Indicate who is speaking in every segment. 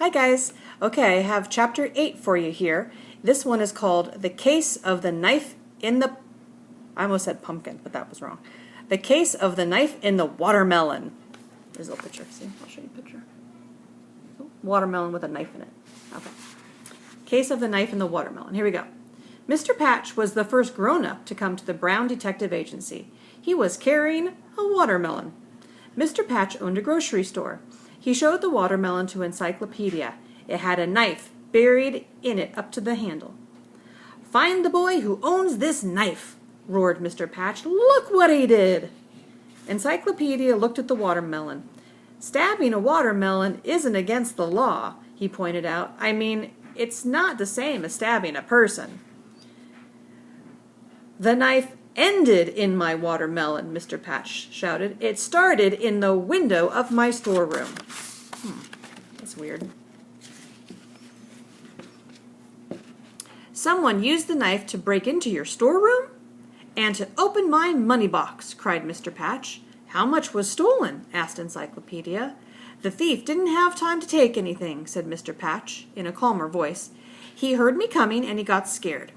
Speaker 1: Hi guys. Okay, I have chapter 8 for you here. This one is called The Case of the Knife in the... I almost said pumpkin, but that was wrong. The Case of the Knife in the Watermelon. There's a little picture. See, I'll show you a picture. Watermelon with a knife in it. Okay. Case of the Knife in the Watermelon. Here we go. Mr. Patch was the first grown-up to come to the Brown Detective Agency. He was carrying a watermelon. Mr. Patch owned a grocery store. He showed the watermelon to Encyclopedia. It had a knife buried in it up to the handle. "Find the boy who owns this knife," roared Mr. Patch. "Look what he did!" Encyclopedia looked at the watermelon. "Stabbing a watermelon isn't against the law," he pointed out. "I mean, it's not the same as stabbing a person." "The knife ended in my watermelon," Mr. Patch shouted. "It started in the window of my storeroom." That's weird. "Someone used the knife to break into your storeroom? And to open my money box," cried Mr. Patch. "How much was stolen?" asked Encyclopedia. "The thief didn't have time to take anything," said Mr. Patch, in a calmer voice. "He heard me coming and he got scared.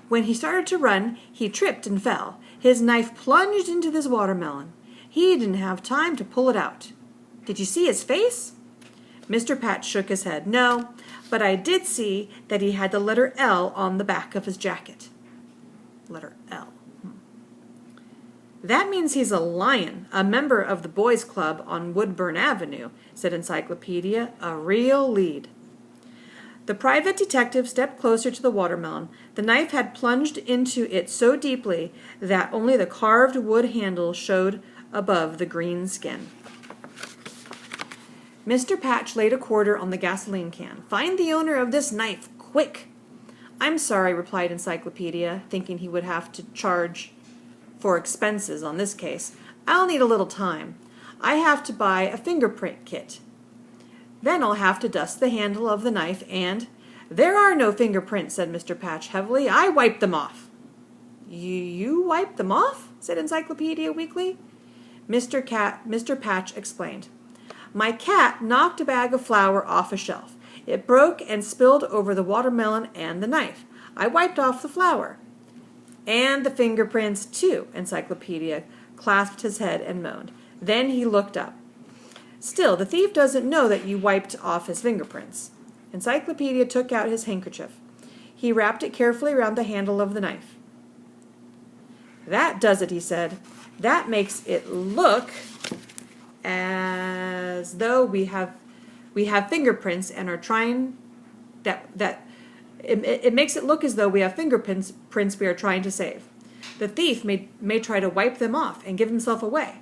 Speaker 1: When he started to run, he tripped and fell. His knife plunged into this watermelon. He didn't have time to pull it out. Did you see his face?" Mr. Patch shook his head. "No, but I did see that he had the letter L on the back of his jacket." Letter L. "That means he's a lion, a member of the boys' club on Woodburn Avenue," said Encyclopedia. "A real lead." The private detective stepped closer to the watermelon. The knife had plunged into it so deeply that only the carved wood handle showed above the green skin. Mr. Patch laid a quarter on the gasoline can. "Find the owner of this knife, quick!" "I'm sorry," replied Encyclopedia, thinking he would have to charge for expenses on this case. "I'll need a little time. I have to buy a fingerprint kit. Then I'll have to dust the handle of the knife and—" "There are no fingerprints," said Mr. Patch heavily. "I wiped them off." You wiped them off?" said Encyclopedia weakly. Mr. Patch explained. "My cat knocked a bag of flour off a shelf. It broke and spilled over the watermelon and the knife. I wiped off the flour." "And the fingerprints, too," Encyclopedia clasped his head and moaned. Then he looked up. "Still, the thief doesn't know that you wiped off his fingerprints." Encyclopedia took out his handkerchief. He wrapped it carefully around the handle of the knife. "That does it," he said. "That makes it look as though we have fingerprints and are trying it makes it look as though we have fingerprints we are trying to save. The thief may try to wipe them off and give himself away.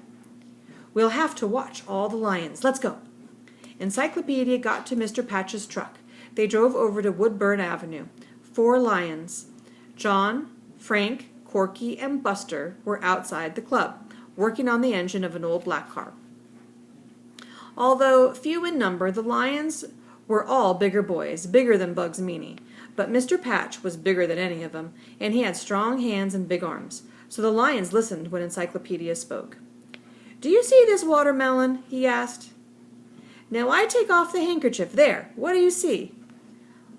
Speaker 1: We'll have to watch all the lions. Let's go." Encyclopedia got to Mr. Patch's truck. They drove over to Woodburn Avenue. 4 lions, John, Frank, Corky, and Buster, were outside the club, working on the engine of an old black car. Although few in number, the lions were all bigger boys, bigger than Bugs Meany. But Mr. Patch was bigger than any of them, and he had strong hands and big arms. So the lions listened when Encyclopedia spoke. "Do you see this watermelon?" he asked. "Now I take off the handkerchief. There, what do you see?"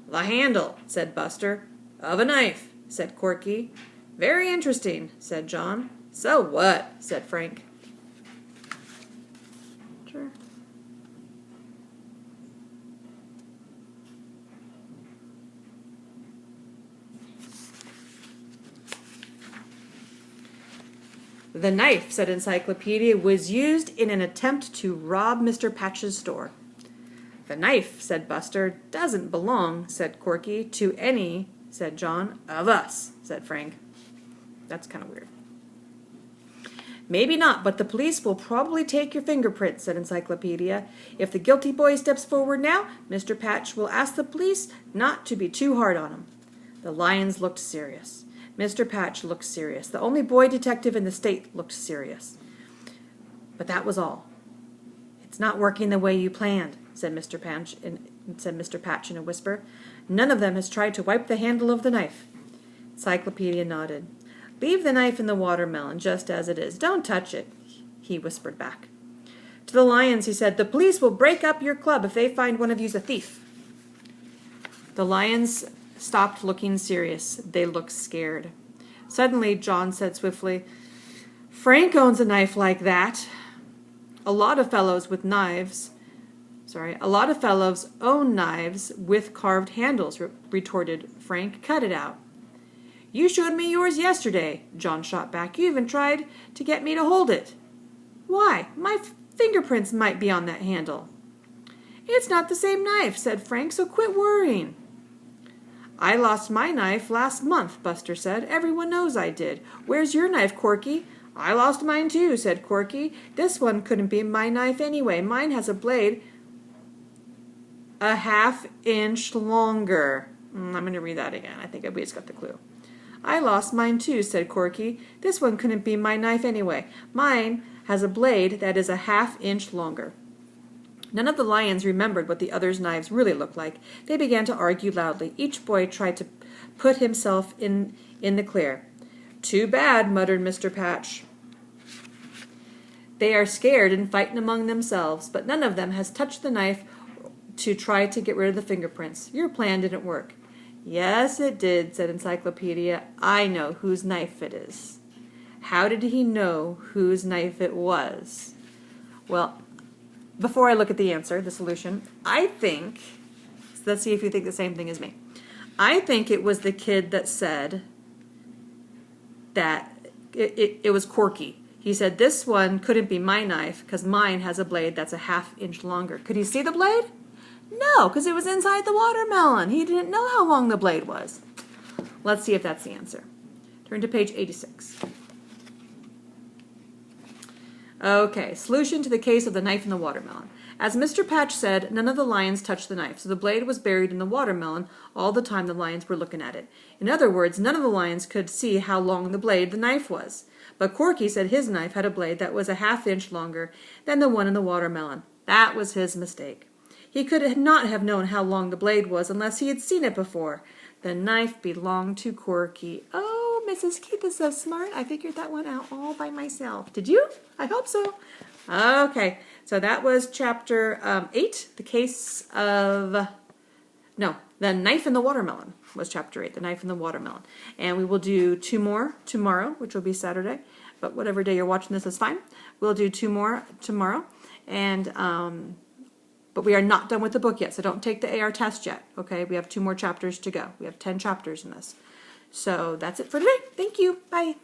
Speaker 1: "The handle," said Buster. "Of a knife," said Corky. "Very interesting," said John. "So what?" said Frank. Sure. "The knife," said Encyclopedia, "was used in an attempt to rob Mr. Patch's store." "The knife," said Buster, "doesn't belong," said Corky. "To any," said John. "Of us," said Frank. That's kind of weird. "Maybe not, but the police will probably take your fingerprints," said Encyclopedia. "If the guilty boy steps forward now, Mr. Patch will ask the police not to be too hard on him." The lions looked serious. Mr. Patch looked serious. The only boy detective in the state looked serious. But that was all. "It's not working the way you planned," said Mr. Patch in a whisper. "None of them has tried to wipe the handle of the knife." Encyclopedia nodded. "Leave the knife in the watermelon just as it is. Don't touch it," he whispered back. To the lions, he said, "The police will break up your club if they find one of you's a thief." The lions stopped looking serious. They looked scared. Suddenly, John said swiftly, "Frank owns a knife like that." A lot of fellows own knives with carved handles," retorted Frank. "Cut it out." "You showed me yours yesterday," John shot back. "You even tried to get me to hold it." "Why, my fingerprints might be on that handle." "It's not the same knife," said Frank, "so quit worrying." "I lost my knife last month," Buster said. "Everyone knows I did. Where's your knife, Corky?" "I lost mine too," said Corky. "This one couldn't be my knife anyway. Mine has a blade a ½ inch longer." I'm going to read that again. I think we just got the clue. "I lost mine too," said Corky. "This one couldn't be my knife anyway. Mine has a blade that is a ½ inch longer." None of the lions remembered what the others' knives really looked like. They began to argue loudly. Each boy tried to put himself in the clear. "Too bad," muttered Mr. Patch. "They are scared and fighting among themselves, but none of them has touched the knife to try to get rid of the fingerprints. Your plan didn't work." "Yes, it did," said Encyclopedia. "I know whose knife it is." How did he know whose knife it was? Well, before I look at the answer, the solution, I think, so let's see if you think the same thing as me. I think it was the kid that said that it was Corky. He said, "This one couldn't be my knife because mine has a blade that's a ½ inch longer." Could he see the blade? No, because it was inside the watermelon. He didn't know how long the blade was. Let's see if that's the answer. Turn to page 86. Okay, solution to the case of the knife and the watermelon. As Mr. Patch said, none of the lions touched the knife, so the blade was buried in the watermelon all the time the lions were looking at it. In other words, none of the lions could see how long the blade the knife was. But Corky said his knife had a blade that was a ½ inch longer than the one in the watermelon. That was his mistake. He could not have known how long the blade was unless he had seen it before. The knife belonged to Corky. Oh, Mrs. Keith is so smart. I figured that one out all by myself. Did you? I hope so. Okay, so that was chapter 8, the case of... No, the knife and the watermelon was chapter 8, the knife and the watermelon. And we will do 2 more tomorrow, which will be Saturday. But whatever day you're watching this is fine. We'll do 2 more tomorrow. And... but we are not done with the book yet, so don't take the AR test yet, okay? We have 2 more chapters to go. We have 10 chapters in this. So that's it for today. Thank you. Bye.